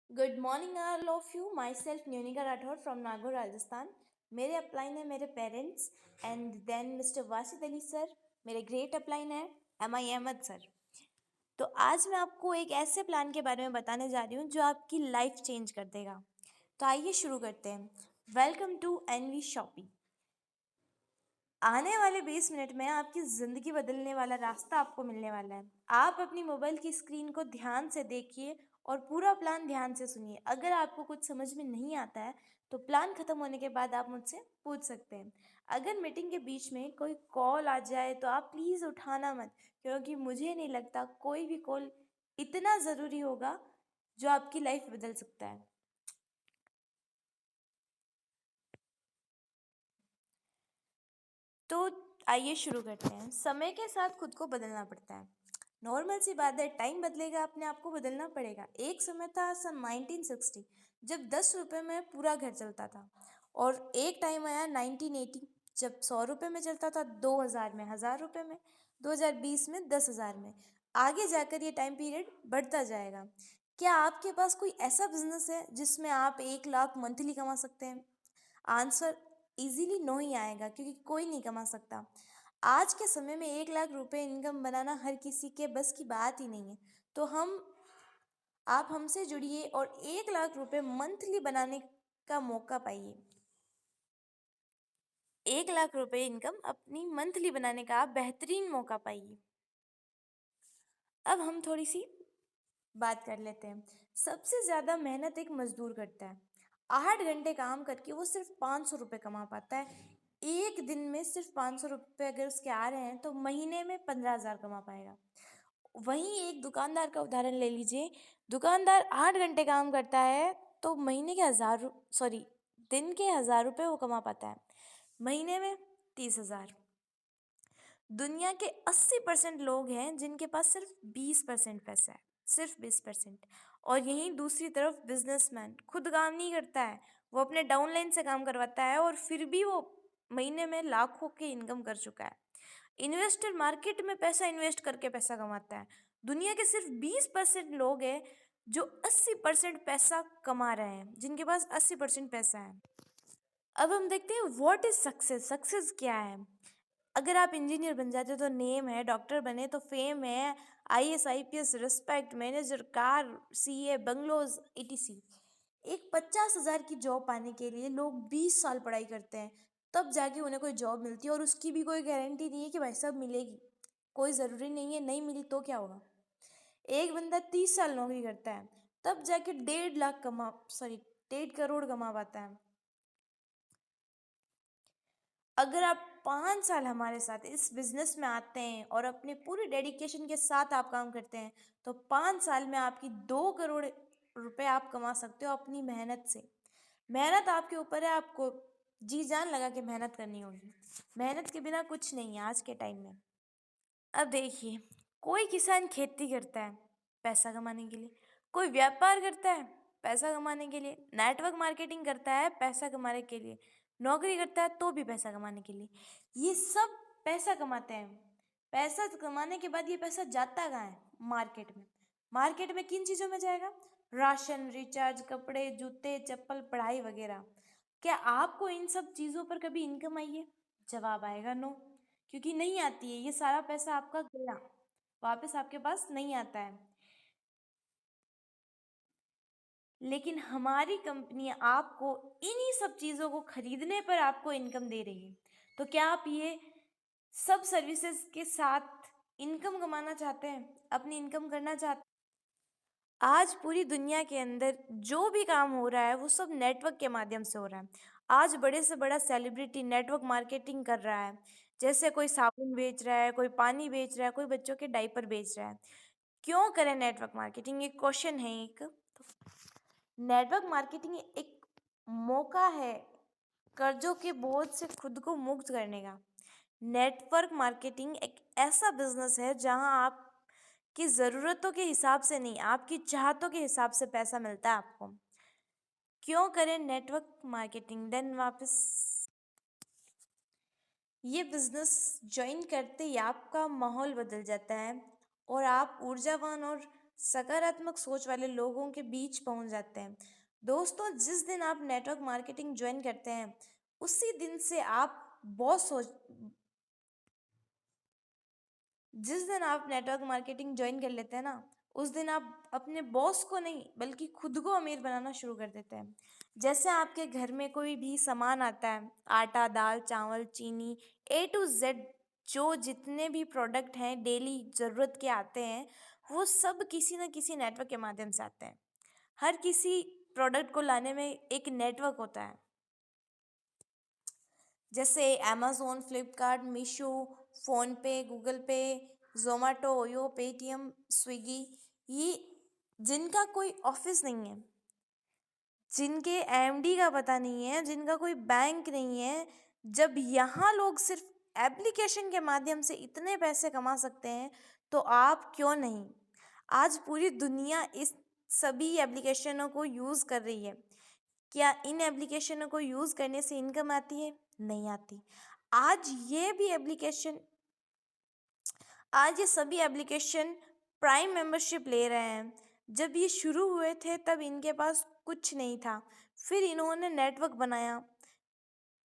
Good morning all of you. Myself Nyunika Rathore from Nagaur Rajasthan. मेरे upline है मेरे parents and then mister Wasid Ali sir. मेरे great upline है MI Ahmad sir. तो आज मैं आपको एक ऐसे प्लान के बारे में बताने जा रही हूँ जो आपकी लाइफ चेंज कर देगा। तो आइए शुरू करते हैं। Welcome to NV shopping. आने वाले 20 मिनट में आपकी ज़िंदगी बदलने वाला रास्ता आपको मिलने वाला है। आप अपनी मोबाइल की स्क्रीन को ध्यान से देखिए और पूरा प्लान ध्यान से सुनिए। अगर आपको कुछ समझ में नहीं आता है तो प्लान खत्म होने के बाद आप मुझसे पूछ सकते हैं। अगर मीटिंग के बीच में कोई कॉल आ जाए तो आप प्लीज़ उठाना मत, क्योंकि मुझे नहीं लगता कोई भी कॉल इतना ज़रूरी होगा जो आपकी लाइफ बदल सकता है। तो आइए शुरू करते हैं। समय के साथ खुद को बदलना पड़ता है। नॉर्मल सी बात है, टाइम बदलेगा अपने आप को बदलना पड़ेगा। एक समय था सन 1960 जब 10 रुपये में पूरा घर चलता था, और एक टाइम आया 1980 जब 100 रुपये में चलता था, 2000 में 1000 रुपये में, 2020 में 10,000 में। आगे जाकर ये टाइम पीरियड बढ़ता जाएगा। क्या आपके पास कोई ऐसा बिजनेस है जिसमें आप 1 लाख मंथली कमा सकते हैं? आंसर इजीली नो ही आएगा, क्योंकि कोई नहीं कमा सकता। आज के समय में 1 लाख रुपए इनकम बनाना हर किसी के बस की बात ही नहीं है। तो आप हमसे जुड़िए और 1 लाख रुपए मंथली बनाने का मौका पाइए। 1 लाख रुपए इनकम अपनी मंथली बनाने का आप बेहतरीन मौका पाइए। अब हम थोड़ी सी बात कर लेते हैं। सबसे ज़्यादा मेहनत एक मजदूर करता है। 8 घंटे काम करके वो सिर्फ 500 रुपये कमा पाता है। एक दिन में सिर्फ 500 रुपये अगर उसके आ रहे हैं तो महीने में 15,000 कमा पाएगा। वहीं एक दुकानदार का उदाहरण ले लीजिए। दुकानदार 8 घंटे काम करता है तो महीने के दिन के 1,000 रुपये वो कमा पाता है, महीने में 30,000। दुनिया के 80% लोग हैं जिनके पास सिर्फ 20% पैसा है, सिर्फ 20%। और यहीं दूसरी तरफ बिजनेसमैन खुद काम नहीं करता है, वो अपने डाउनलाइन से काम करवाता है और फिर भी वो महीने में लाखों की इनकम कर चुका है। इन्वेस्टर मार्केट में पैसा इन्वेस्ट करके पैसा कमाता है। दुनिया के सिर्फ 20% लोग हैं जो 80% पैसा कमा रहे हैं, जिनके पास 80% पैसा है। अब हम देखते हैं व्हाट इज सक्सेस। सक्सेस क्या है? अगर आप इंजीनियर बन जाते हो तो नेम है, डॉक्टर बने तो फेम है, IAS IPS respect, manager car, CA bungalows ETC। एक 50,000 की जॉब पाने के लिए लोग 20 साल पढ़ाई करते हैं, तब जाके उन्हें कोई जॉब मिलती है, और उसकी भी कोई गारंटी नहीं है कि भाई साहब मिलेगी। कोई ज़रूरी नहीं है, नहीं मिली तो क्या होगा। एक बंदा 30 साल नौकरी करता है, तब जाके 1.5 करोड़ कमा पाता है। अगर आप 5 साल हमारे साथ इस बिजनेस में आते हैं और अपने पूरे डेडिकेशन के साथ आप काम करते हैं तो 5 साल में आपकी 2 करोड़ रुपए आप कमा सकते हो अपनी मेहनत से। मेहनत आपके ऊपर है, आपको जी जान लगा के मेहनत करनी होगी। मेहनत के बिना कुछ नहीं है आज के टाइम में। अब देखिए, कोई किसान खेती करता है पैसा कमाने के लिए, कोई व्यापार करता है पैसा कमाने के लिए, नेटवर्क मार्केटिंग करता है पैसा कमाने के लिए, नौकरी करता है तो भी पैसा कमाने के लिए। ये सब पैसा कमाते हैं। पैसा कमाने के बाद ये पैसा जाता कहाँ है? मार्केट में। मार्केट में किन चीज़ों में जाएगा? राशन, रिचार्ज, कपड़े, जूते, चप्पल, पढ़ाई वगैरह। क्या आपको इन सब चीज़ों पर कभी इनकम आई है? जवाब आएगा नो, क्योंकि नहीं आती है। ये सारा पैसा आपका गया, वापस आपके पास नहीं आता है। लेकिन हमारी कंपनी आपको इन्हीं सब चीज़ों को खरीदने पर आपको इनकम दे रही है। तो क्या आप ये सब सर्विसेज के साथ इनकम कमाना चाहते हैं, अपनी इनकम करना चाहते हैं? आज पूरी दुनिया के अंदर जो भी काम हो रहा है वो सब नेटवर्क के माध्यम से हो रहा है। आज बड़े से बड़ा सेलिब्रिटी नेटवर्क मार्केटिंग कर रहा है। जैसे कोई साबुन बेच रहा है, कोई पानी बेच रहा है, कोई बच्चों के डायपर बेच रहा है। क्यों करें नेटवर्क मार्केटिंग? एक क्वेश्चन है एक। तो नेटवर्क मार्केटिंग एक मौका है कर्जों के बोझ से खुद को मुक्त करने का। नेटवर्क मार्केटिंग एक ऐसा बिजनेस है जहां आप की ज़रूरतों के हिसाब से नहीं, आपकी चाहतों के हिसाब से पैसा मिलता है आपको। क्यों करें नेटवर्क मार्केटिंग? देन वापस ये बिजनेस ज्वाइन करते ही आपका माहौल बदल जाता है और आप ऊर्जावान और सकारात्मक सोच वाले लोगों के बीच पहुंच जाते हैं। दोस्तों, जिस दिन आप नेटवर्क मार्केटिंग ज्वाइन करते हैं, उसी दिन से आप बॉस हो जिस दिन आप नेटवर्क मार्केटिंग ज्वाइन कर लेते हैं ना, उस दिन आप अपने बॉस को नहीं बल्कि खुद को अमीर बनाना शुरू कर देते हैं। जैसे आपके घर में कोई भी सामान आता है, आटा, दाल, चावल, चीनी, A to Z, जो जितने भी प्रोडक्ट हैं डेली ज़रूरत के आते हैं, वो सब किसी न किसी नेटवर्क के माध्यम से आते हैं। हर किसी प्रोडक्ट को लाने में एक नेटवर्क होता है। जैसे Amazon, Flipkart, Meesho, PhonePe, Google पे, ज़ोमैटो, ओयो, पेटीएम, स्विगी, ये जिनका कोई ऑफिस नहीं है, जिनके एमडी का पता नहीं है, जिनका कोई बैंक नहीं है, जब यहाँ लोग सिर्फ एप्लीकेशन के माध्यम से इतने पैसे कमा सकते हैं, तो आप क्यों नहीं? आज पूरी दुनिया इस सभी एप्लीकेशनों को यूज़ कर रही है। क्या इन एप्लीकेशनों को यूज़ करने से इनकम आती है? नहीं आती। आज ये भी एप्लीकेशन आज ये सभी एप्लीकेशन प्राइम मेंबरशिप ले रहे हैं। जब ये शुरू हुए थे तब इनके पास कुछ नहीं था, फिर इन्होंने नेटवर्क बनाया,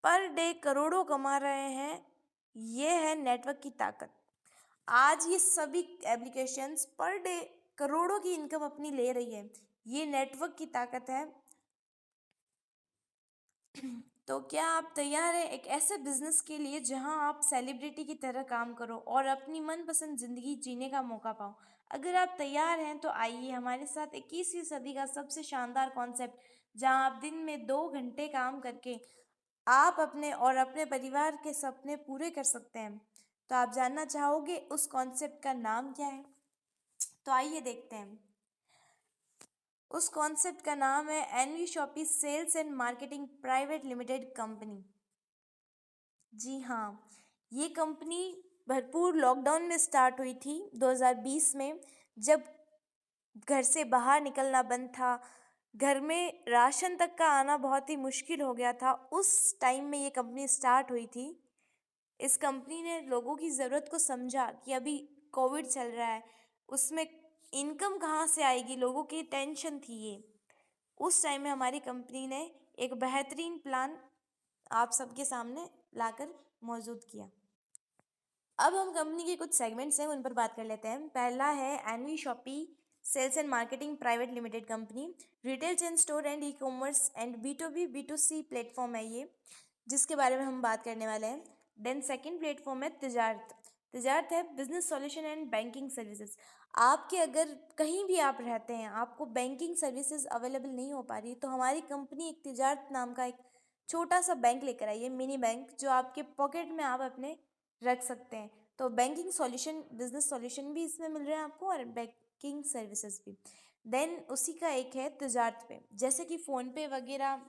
पर डे करोड़ों कमा रहे हैं। ये है नेटवर्क की ताकत। आज ये सभी एप्लीकेशंस पर डे करोड़ों की इनकम अपनी ले रही है। ये नेटवर्क की ताकत है। तो क्या आप तैयार हैं एक ऐसे बिजनेस के लिए जहां आप सेलिब्रिटी की तरह काम करो और अपनी मनपसंद ज़िंदगी जीने का मौका पाओ? अगर आप तैयार हैं तो आइए हमारे साथ 21वीं सदी का सबसे शानदार कॉन्सेप्ट, जहां आप दिन में 2 घंटे काम करके आप अपने और अपने परिवार के सपने पूरे कर सकते हैं। तो आप जानना चाहोगे उस कॉन्सेप्ट का नाम क्या है? तो आइए देखते हैं। उस कॉन्सेप्ट का नाम है NV shoppe sales and marketing private limited company. जी हाँ, ये कंपनी भरपूर लॉकडाउन में स्टार्ट हुई थी 2020 में, जब घर से बाहर निकलना बंद था, घर में राशन तक का आना बहुत ही मुश्किल हो गया था। उस टाइम में ये कंपनी स्टार्ट हुई थी। इस कंपनी ने लोगों की ज़रूरत को समझा कि अभी कोविड चल रहा है, उसमें इनकम कहाँ से आएगी, लोगों की टेंशन थी ये। उस टाइम में हमारी कंपनी ने एक बेहतरीन प्लान आप सबके सामने लाकर मौजूद किया। अब हम कंपनी के कुछ सेगमेंट्स हैं उन पर बात कर लेते हैं। पहला है NV shoppe sales and marketing private limited company. Retail chain store and e commerce and B2B B2C platform है ये, जिसके बारे में हम बात करने वाले हैं। देन सेकंड प्लेटफॉर्म है तिजारत। तिजारत है business solution and banking services. आपके अगर कहीं भी आप रहते हैं, आपको बैंकिंग सर्विसेज अवेलेबल नहीं हो पा रही, तो हमारी कंपनी एक तिजारत नाम का एक छोटा सा बैंक लेकर आई है, मिनी बैंक, जो आपके पॉकेट में आप अपने रख सकते हैं। तो बैंकिंग सॉल्यूशन, बिजनेस सॉल्यूशन भी इसमें मिल रहे हैं आपको और बैंकिंग सर्विसेज भी। देन उसी का एक है तिजारत पे, जैसे कि फ़ोन पे वगैरह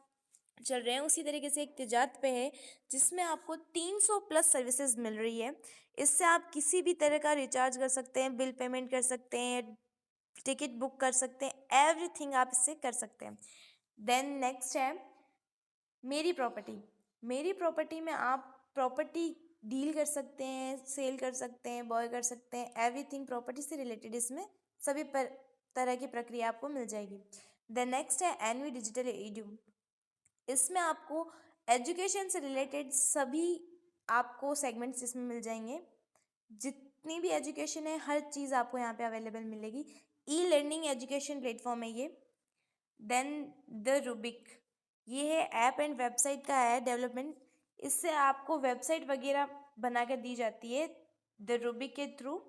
चल रहे हैं, उसी तरीके से एक तिजारत पे है जिसमें आपको 300 प्लस सर्विसेज मिल रही है। इससे आप किसी भी तरह का रिचार्ज कर सकते हैं, बिल पेमेंट कर सकते हैं, टिकट बुक कर सकते हैं, एवरीथिंग आप इससे कर सकते हैं। देन नेक्स्ट है मेरी प्रॉपर्टी। मेरी प्रॉपर्टी में आप प्रॉपर्टी डील कर सकते हैं, सेल कर सकते हैं, बॉय कर सकते हैं, एवरीथिंग प्रॉपर्टी से रिलेटेड इसमें सभी तरह की प्रक्रिया आपको मिल जाएगी। देन नेक्स्ट है एनवी डिजिटल एडू। इसमें आपको एजुकेशन से रिलेटेड सभी आपको सेगमेंट्स इसमें मिल जाएंगे। जितनी भी एजुकेशन है हर चीज़ आपको यहाँ पे अवेलेबल मिलेगी। ई लर्निंग एजुकेशन प्लेटफॉर्म है ये। देन द रूबिक, ये है ऐप एंड वेबसाइट का है डेवलपमेंट। इससे आपको वेबसाइट वगैरह बना कर दी जाती है द रूबिक के थ्रू।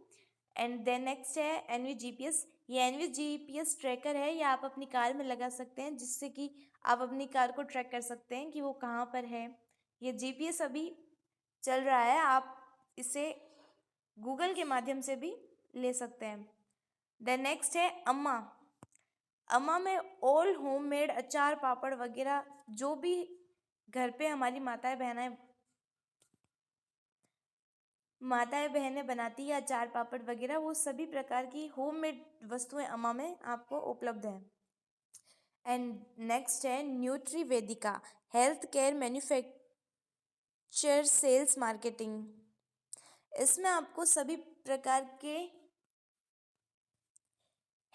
एंड देन नेक्स्ट है एनवी जीपीएस। ये एनवी जीपीएस ट्रैकर है, ये आप अपनी कार में लगा सकते हैं, जिससे कि आप अपनी कार को ट्रैक कर सकते हैं कि वो कहाँ पर है। ये जीपीएस अभी चल रहा है, आप इसे गूगल के माध्यम से भी ले सकते हैं। देन नेक्स्ट है अम्मा। अम्मा में ऑल होममेड अचार, पापड़ वगैरह जो भी घर पे हमारी माताएं बहनें बनाती है, अचार पापड़ वगैरह, वो सभी प्रकार की होममेड वस्तुएं अम्मा में आपको उपलब्ध है। एंड नेक्स्ट है nutri Vedika, health care manufacture sales marketing. इसमें आपको सभी प्रकार के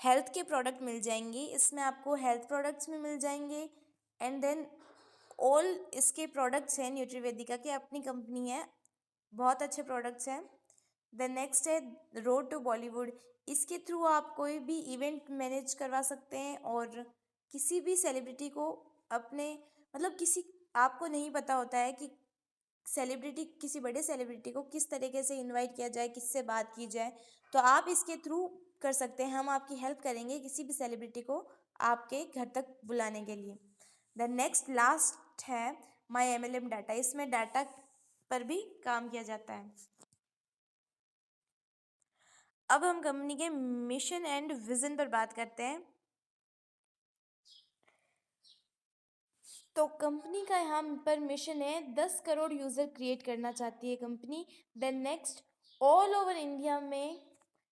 हेल्थ के प्रोडक्ट मिल जाएंगे, इसमें आपको हेल्थ प्रोडक्ट्स भी मिल जाएंगे। एंड देन ऑल इसके प्रोडक्ट्स हैं न्यूट्रीवेदिका की अपनी कंपनी है, बहुत अच्छे प्रोडक्ट्स हैं। द नेक्स्ट है रोड टू बॉलीवुड। इसके थ्रू आप कोई भी इवेंट मैनेज करवा सकते हैं और किसी भी सेलिब्रिटी को अपने, मतलब किसी, आपको नहीं पता होता है कि सेलिब्रिटी, किसी बड़े सेलिब्रिटी को किस तरीके से इनवाइट किया जाए, किससे बात की जाए, तो आप इसके थ्रू कर सकते हैं। हम आपकी हेल्प करेंगे किसी भी सेलिब्रिटी को आपके घर तक बुलाने के लिए। द नेक्स्ट लास्ट है माई MLM डाटा। इसमें डाटा पर भी काम किया जाता है। अब हम कंपनी के मिशन एंड विजन पर बात करते हैं। तो कंपनी का यहाँ पर मिशन है 10 करोड़ यूज़र क्रिएट करना चाहती है company. Then next, all over India में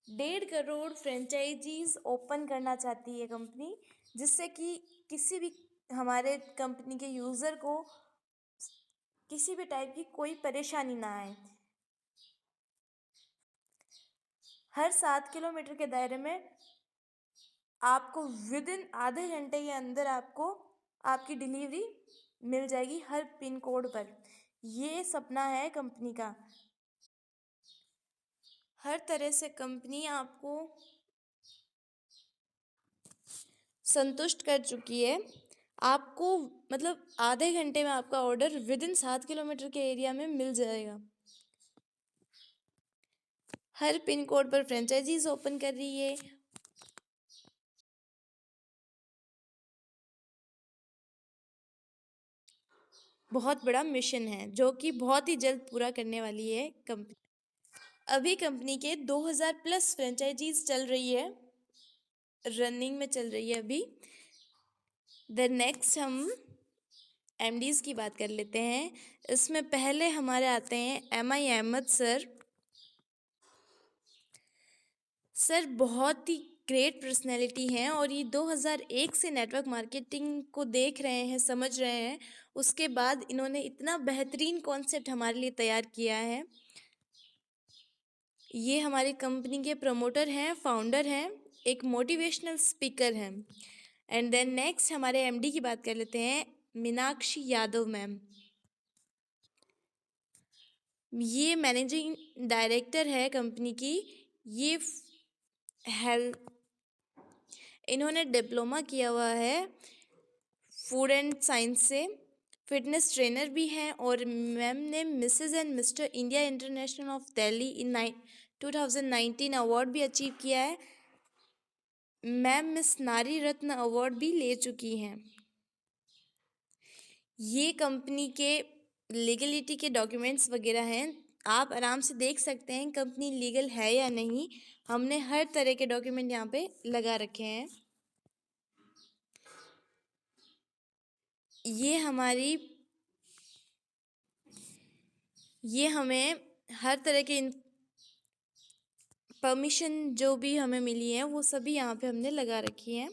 1.5 करोड़ फ्रेंचाइजीज ओपन करना चाहती है कंपनी, जिससे कि किसी भी हमारे कंपनी के यूज़र को किसी भी टाइप की कोई परेशानी ना आए। हर 7 किलोमीटर के दायरे में आपको विद इन आधे घंटे के अंदर आपको आपकी डिलीवरी मिल जाएगी हर पिन कोड पर। ये सपना है कंपनी का। हर तरह से कंपनी आपको संतुष्ट कर चुकी है। आपको मतलब आधे घंटे में आपका ऑर्डर विद इन 7 किलोमीटर के एरिया में मिल जाएगा। हर पिन कोड पर फ्रेंचाइजीज ओपन कर रही है। बहुत बड़ा मिशन है जो कि बहुत ही जल्द पूरा करने वाली है कंपनी। अभी कंपनी के 2000 प्लस फ्रेंचाइजीज चल रही है, रनिंग में चल रही है अभी। द नेक्स्ट हम MDs की बात कर लेते हैं। इसमें पहले हमारे आते हैं MI अहमद सर। सर बहुत ही ग्रेट पर्सनैलिटी हैं और ये 2001 से नेटवर्क मार्केटिंग को देख रहे हैं, समझ रहे हैं। उसके बाद इन्होंने इतना बेहतरीन कॉन्सेप्ट हमारे लिए तैयार किया है। ये हमारी कंपनी के प्रमोटर हैं, फाउंडर हैं, एक मोटिवेशनल स्पीकर हैं। एंड देन नेक्स्ट हमारे MD की बात कर लेते हैं, मीनाक्षी यादव मैम। ये मैनेजिंग डायरेक्टर है कंपनी की। ये हेल्थ, इन्होंने डिप्लोमा किया हुआ है फूड एंड साइंस से, फिटनेस ट्रेनर भी हैं और मैम ने Mrs and Mister India international of Delhi in 2019 award भी अचीव किया है। मैम मिस नारी रत्न अवार्ड भी ले चुकी हैं। ये कंपनी के लीगलिटी के डॉक्यूमेंट्स वगैरह हैं, आप आराम से देख सकते हैं कंपनी लीगल है या नहीं। हमने हर तरह के डॉक्यूमेंट यहाँ पे लगा रखे हैं। ये हमारी, ये हमें हर तरह के परमिशन जो भी हमें मिली है वो सभी यहाँ पे हमने लगा रखी है।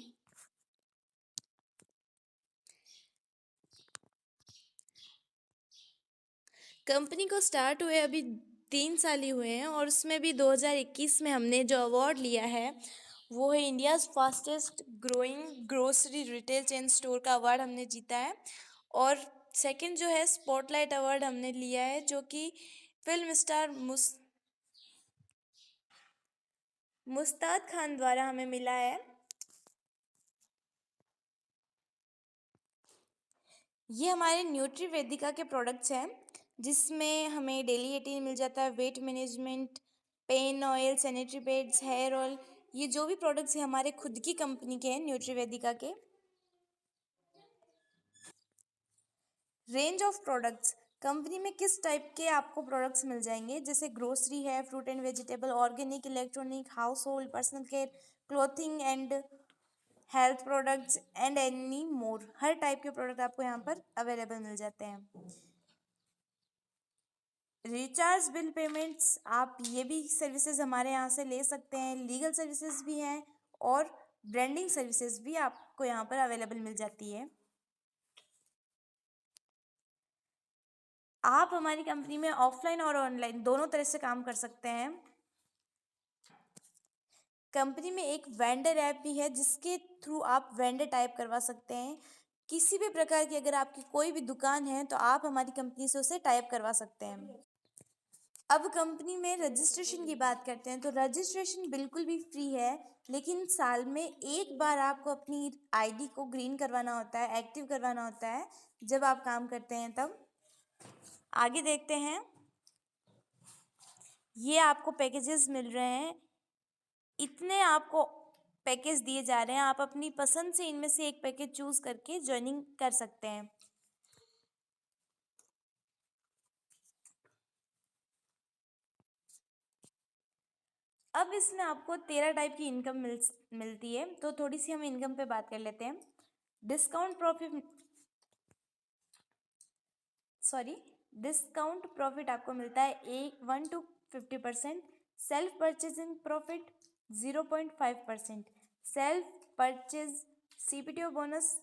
कंपनी को स्टार्ट हुए अभी 3 साल ही हुए हैं और उसमें भी 2021 में हमने जो अवार्ड लिया है वो है India's fastest growing grocery retail chain store का अवार्ड हमने जीता है। और सेकंड जो है स्पॉटलाइट अवार्ड हमने लिया है, जो कि फिल्म स्टार मुस्ताद खान द्वारा हमें मिला है। ये हमारे न्यूट्रीवेदिका के प्रोडक्ट्स हैं, जिसमें हमें डेली 18 मिल जाता है, weight management, pain oil, sanitary pads, hair oil. ये जो भी प्रोडक्ट्स हैं हमारे खुद की कंपनी के हैं न्यूट्रीवेदिका के। रेंज ऑफ प्रोडक्ट्स, कंपनी में किस टाइप के आपको प्रोडक्ट्स मिल जाएंगे, जैसे ग्रोसरी है, fruit and vegetable, organic, electronic, house hold, personal care, clothing and health products and any more. Her type के प्रोडक्ट आपको यहाँ पर अवेलेबल मिल जाते हैं। रिचार्ज बिल पेमेंट्स, आप ये भी सर्विसेज हमारे यहाँ से ले सकते हैं। लीगल सर्विसेज भी हैं और ब्रांडिंग सर्विसेज भी आपको यहाँ पर अवेलेबल मिल जाती है। आप हमारी कंपनी में ऑफलाइन और ऑनलाइन दोनों तरह से काम कर सकते हैं। कंपनी में एक वेंडर ऐप भी है जिसके थ्रू आप वेंडर टाइप करवा सकते हैं। किसी भी प्रकार की अगर आपकी कोई भी दुकान है तो आप हमारी कंपनी से उसे टाइप करवा सकते हैं। अब कंपनी में रजिस्ट्रेशन की बात करते हैं तो रजिस्ट्रेशन बिल्कुल भी फ्री है, लेकिन साल में एक बार आपको अपनी आईडी को ग्रीन करवाना होता है, एक्टिव करवाना होता है जब आप काम करते हैं तब। आगे देखते हैं, ये आपको पैकेजेस मिल रहे हैं, इतने आपको पैकेज दिए जा रहे हैं, आप अपनी पसंद से इनमें से एक पैकेज चूज करके ज्वाइनिंग कर सकते हैं। अब इसमें आपको 13 टाइप की इनकम मिलती है, तो थोड़ी सी हम इनकम पे बात कर लेते हैं। डिस्काउंट प्रॉफिट आपको मिलता है 1 to 50%। Self purchasing profit 0.5%। Self purchase CPTO bonus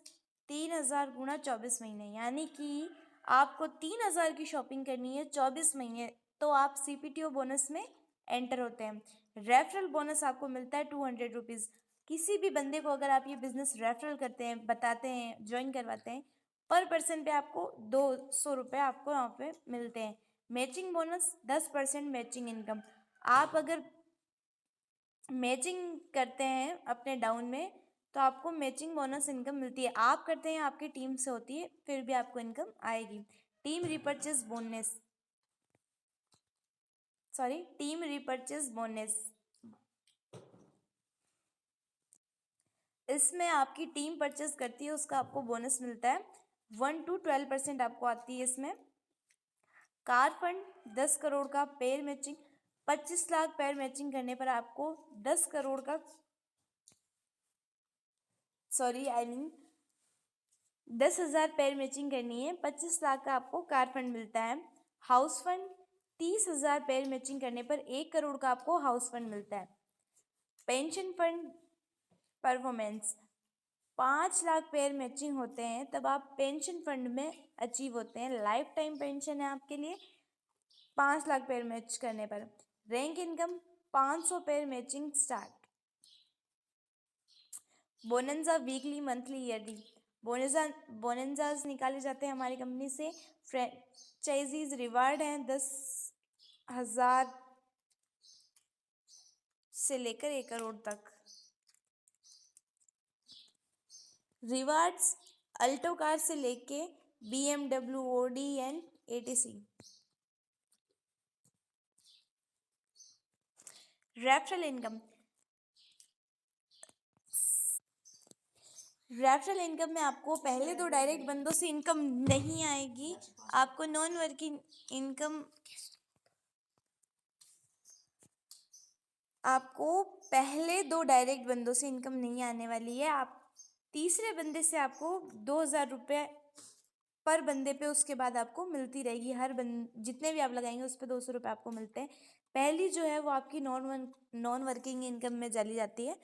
3000 गुणा 24 महीने, यानी कि आपको 3000 की शॉपिंग करनी है 24 महीने तो आप CPTO बोनस में एंटर होते हैं। रेफरल बोनस आपको मिलता है 200 रुपीज़। किसी भी बंदे को अगर आप ये बिजनेस रेफरल करते हैं, बताते हैं, ज्वाइन करवाते हैं, पर पर्सन पे आपको 200 रुपये आपको यहाँ पे मिलते हैं। Matching bonus 10% matching income. आप अगर मैचिंग करते हैं अपने डाउन में तो आपको मैचिंग बोनस इनकम मिलती है। आप करते हैं, आपकी टीम से होती है, फिर भी आपको इनकम आएगी। टीम रिपर्चेज बोनस, इसमें आपकी टीम परचेस करती है, उसका आपको बोनस मिलता है। 1 to 12% आपको आती है इसमें। कार फंड 10 करोड़ का pair matching, 25 lakh pair matching करने पर आपको 10 करोड़ का 10,000 पेयर मैचिंग करनी है, 25 लाख का आपको कार फंड मिलता है। हाउस फंड 30,000 पेयर मैचिंग करने पर 1 करोड़ का आपको हाउस फंड मिलता है। Pension fund performance 5 lakh pair matching होते हैं तब आप पेंशन फंड में अचीव होते हैं। लाइफ टाइम पेंशन है आपके लिए 5 लाख पेयर मैच करने पर। Rank income 500 pair matching start. Bonanza weekly, monthly, yearly bonanzas निकाले जाते हैं हमारी कंपनी से। फ्रेंचाइजीज रिवार्ड हैं 10,000 से लेकर 1 करोड़ तक। रिवार्ड्स अल्टो कार से लेके BMW, OD and ATC। Referral income, referral income में आपको पहले तो डायरेक्ट बंदों से इनकम नहीं आएगी, आपको नॉन वर्किंग इनकम, आपको पहले 2 डायरेक्ट बंदों से इनकम नहीं आने वाली है। आप तीसरे बंदे से आपको 2,000 रुपये पर बंदे पे उसके बाद आपको मिलती रहेगी। जितने भी आप लगाएंगे उस पर 200 रुपये आपको मिलते हैं। पहली जो है वो आपकी नॉन वर्किंग इनकम में चली जाती है।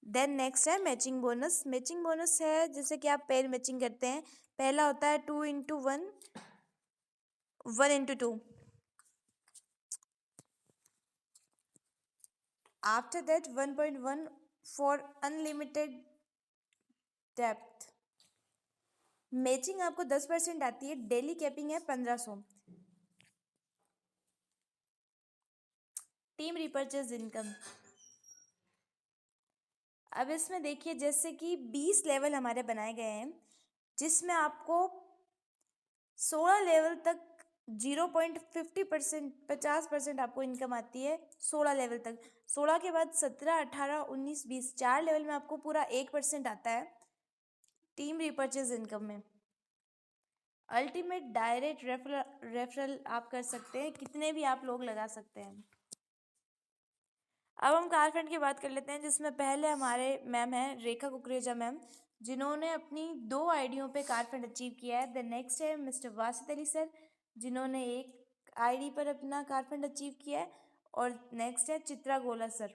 देन नेक्स्ट है मैचिंग बोनस। मैचिंग बोनस है जैसे कि आप पेयर मैचिंग करते हैं, पहला होता है 2 into 1, 1 into 2। After that 1.1 for unlimited depth. Matching आपको 10% आती है, डेली कैपिंग है 1500। टीम रिपर्चेज इनकम, अब इसमें देखिए जैसे कि 20 लेवल हमारे बनाए गए हैं जिसमें आपको 16 लेवल तक 0.50% 50% आपको इनकम आती है 16 लेवल तक। 16 के बाद 17, 18, 19, 20 4 लेवल में आपको पूरा 1% आता है टीम रिपर्चेज इनकम में। अल्टीमेट डायरेक्ट रेफरल आप कर सकते हैं, कितने भी आप लोग लगा सकते हैं। अब हम कार फंड की बात कर लेते हैं जिसमें पहले हमारे मैम हैं रेखा कुकरेजा मैम, जिन्होंने अपनी 2 आईडियों पे कार फंड अचीव किया है। द नेक्स्ट है मिस्टर वासित अली सर, जिन्होंने एक आईडी पर अपना कार फंड अचीव किया है। और नेक्स्ट है चित्रा गोला सर,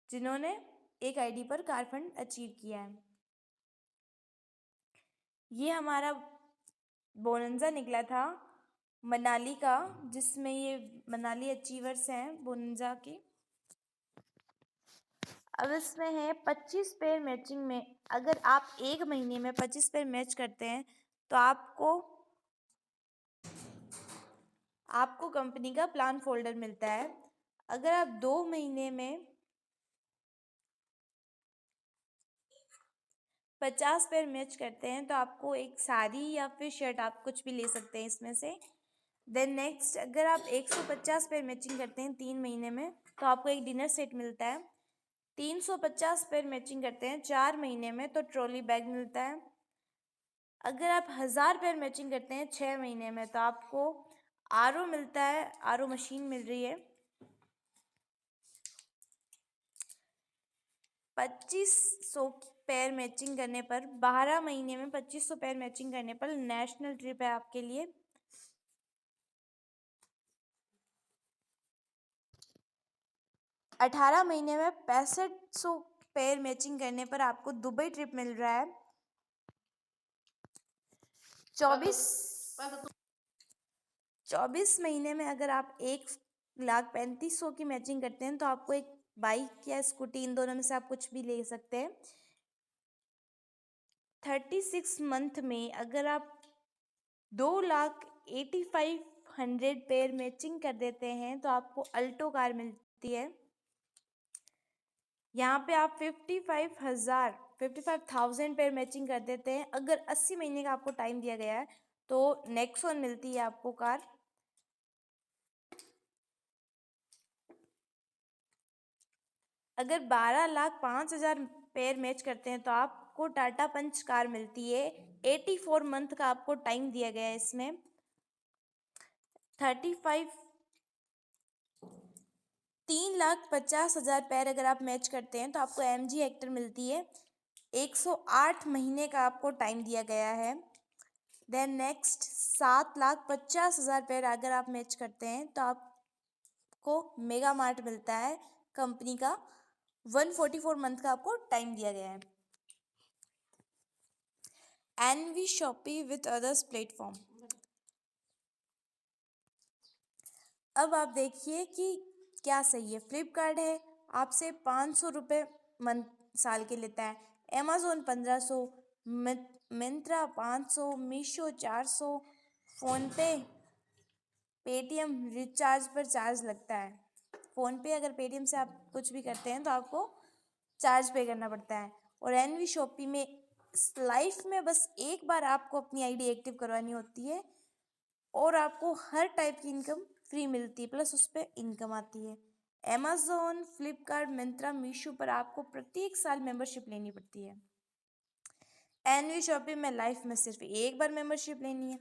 जिन्होंने एक आईडी पर कार फंड अचीव किया है। ये हमारा बोनंजा निकला था मनाली का, जिसमें ये मनाली अचीवर्स हैं बोनंजा के। अब इसमें है 25 पेयर मैचिंग में। अगर आप एक महीने में 25 पेयर मैच करते हैं तो आपको कंपनी का प्लान फोल्डर मिलता है। अगर आप 2 महीने में 50 पेयर मैच करते हैं तो आपको एक साड़ी या फिर शर्ट, आप कुछ भी ले सकते हैं इसमें से। देन नेक्स्ट, अगर आप 150 पेयर मैचिंग करते हैं 3 महीने में तो आपको एक डिनर सेट मिलता है। 350 पेयर मैचिंग करते हैं 4 महीने में तो ट्रॉली बैग मिलता है। अगर आप 1000 पेयर मैचिंग करते हैं 6 महीने में तो आपको आरओ मिलता है, आरओ मशीन मिल रही है। 2500 पेयर मैचिंग करने पर 12 महीने में 2500 पेयर मैचिंग करने पर नेशनल ट्रिप है आपके लिए। 18 महीने में 6500 पेयर मैचिंग करने पर आपको दुबई ट्रिप मिल रहा है। 24 महीने में अगर आप 1,35,000 की मैचिंग करते हैं तो आपको एक बाइक या स्कूटी, इन दोनों में से आप कुछ भी ले सकते हैं। 36 मंथ में अगर आप 2,85,100 पेयर मैचिंग कर देते हैं तो आपको अल्टो कार मिलती है। यहाँ पे आप 55,000 पेयर मैचिंग कर देते हैं। अगर 80 महीने का आपको टाइम दिया गया है तो नेक्सॉन मिलती है आपको कार। अगर 12,05,000 पेयर मैच करते हैं तो आपको टाटा पंच कार मिलती है। 84 मंथ का आपको टाइम दिया गया है इसमें। 3,50,000 पेयर अगर आप मैच करते हैं तो आपको MG हेक्टर मिलती है। 108 महीने का आपको टाइम दिया गया है। देन नेक्स्ट, 7,50,000 पेयर अगर आप मैच करते हैं तो आपको मेगा मार्ट मिलता है कंपनी का। 144 मंथ का आपको टाइम दिया गया है। NV Shoppy with others platform. अब आप देखिए कि क्या सही है। फ्लिपकार्ट है, आपसे 500 रुपये मंथ साल के लेता है। Amazon 1500, Myntra 500, Meesho 400, PhonePe, Paytm recharge पर चार्ज लगता है। फ़ोनपे अगर पेटीएम से आप कुछ भी करते हैं तो आपको चार्ज पे करना पड़ता है। और एनवी शॉपी में लाइफ में बस एक बार आपको अपनी आईडी एक्टिव करवानी होती है और आपको हर टाइप की इनकम फ्री मिलती है, प्लस उस पर इनकम आती है। अमेज़ॉन, फ्लिपकार्ट, मिंत्रा, मीशो पर आपको प्रत्येक साल मेंबरशिप लेनी पड़ती है। एनवी शॉपी में लाइफ में सिर्फ एक बार मेंबरशिप लेनी है।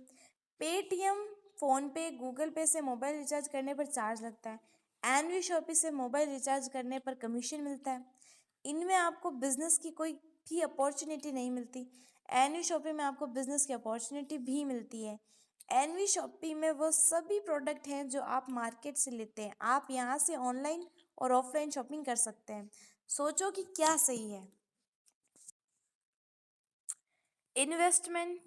पेटीएम, फ़ोनपे, गूगल पे से मोबाइल रिचार्ज करने पर चार्ज लगता है। एनवी शॉपी से मोबाइल रिचार्ज करने पर कमीशन मिलता है। इनमें आपको बिजनेस की कोई भी अपॉर्चुनिटी नहीं मिलती। एनवी शॉपी में आपको बिजनेस की अपॉर्चुनिटी भी मिलती है। एनवी शॉपी में वो सभी प्रोडक्ट हैं जो आप मार्केट से लेते हैं, आप यहाँ से ऑनलाइन और ऑफलाइन शॉपिंग कर सकते हैं। सोचो कि क्या सही है। Investment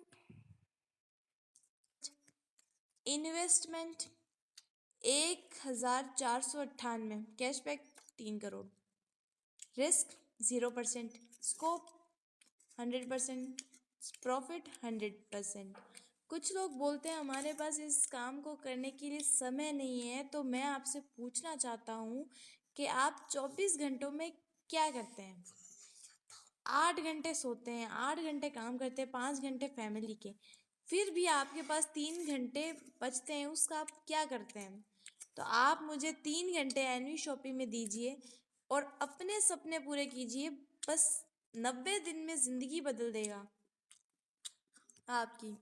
investment 1,498, cashback 3 crore, risk 0%, scope 100%, profit 100%। कुछ लोग बोलते हैं हमारे पास इस काम को करने के लिए समय नहीं है, तो मैं आपसे पूछना चाहता हूँ कि आप 24 घंटों में क्या करते हैं। 8 घंटे सोते हैं, 8 घंटे काम करते हैं, 5 घंटे फैमिली के, फिर भी आपके पास 3 घंटे बचते हैं, उसका आप क्या करते हैं। तो आप मुझे 3 घंटे एनवी शॉपिंग में दीजिए और अपने सपने पूरे कीजिए। बस 90 दिन में ज़िंदगी बदल देगा आपकी।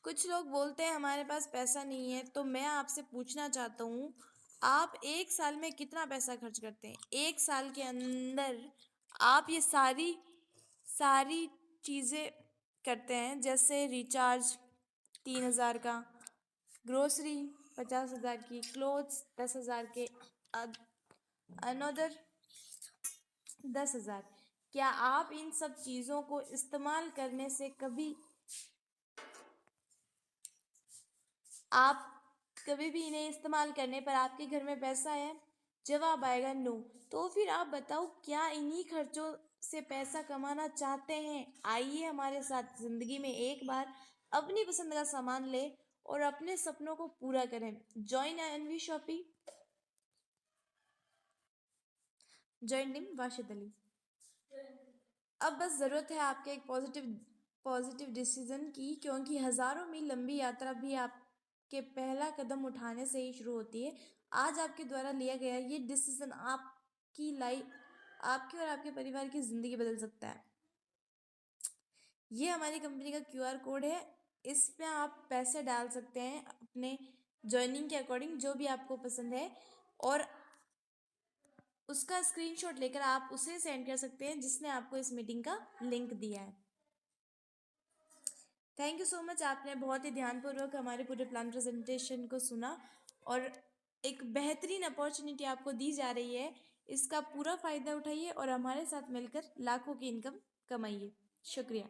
कुछ लोग बोलते हैं हमारे पास पैसा नहीं है, तो मैं आपसे पूछना चाहता हूँ, आप एक साल में कितना पैसा खर्च करते हैं। एक साल के अंदर आप ये सारी सारी चीज़ें करते हैं, जैसे रिचार्ज 3,000 का, ग्रोसरी 50,000 की, क्लोथ्स 10,000 के, अनदर 10,000। क्या आप इन सब चीज़ों को इस्तेमाल करने से आप कभी भी इन्हें इस्तेमाल करने पर आपके घर में पैसा है? जवाब आएगा नो। तो फिर आप बताओ, क्या इन्हीं खर्चों से पैसा कमाना चाहते हैं? आइए हमारे साथ जिंदगी में एक बार अपनी पसंद का सामान ले और अपने सपनों को पूरा करें। Join NV shoppy. Join team Washid Ali. अब बस ज़रूरत है आपके एक पॉजिटिव डिसीजन की, क्योंकि हज़ारों मील लंबी यात्रा भी आपके पहला कदम उठाने से ही शुरू होती है। आज आपके द्वारा लिया गया ये डिसीजन आपकी और आपके परिवार की ज़िंदगी बदल सकता है। ये हमारी कंपनी का क्यूआर कोड है, इस पे आप पैसे डाल सकते हैं अपने ज्वाइनिंग के अकॉर्डिंग, जो भी आपको पसंद है, और उसका स्क्रीनशॉट लेकर आप उसे सेंड कर सकते हैं जिसने आपको इस मीटिंग का लिंक दिया है। थैंक यू सो मच, आपने बहुत ही ध्यानपूर्वक हमारे पूरे प्लान प्रेजेंटेशन को सुना और एक बेहतरीन अपॉर्चुनिटी आपको दी जा रही है। इसका पूरा फ़ायदा उठाइए और हमारे साथ मिलकर लाखों की इनकम कमाइए। शुक्रिया।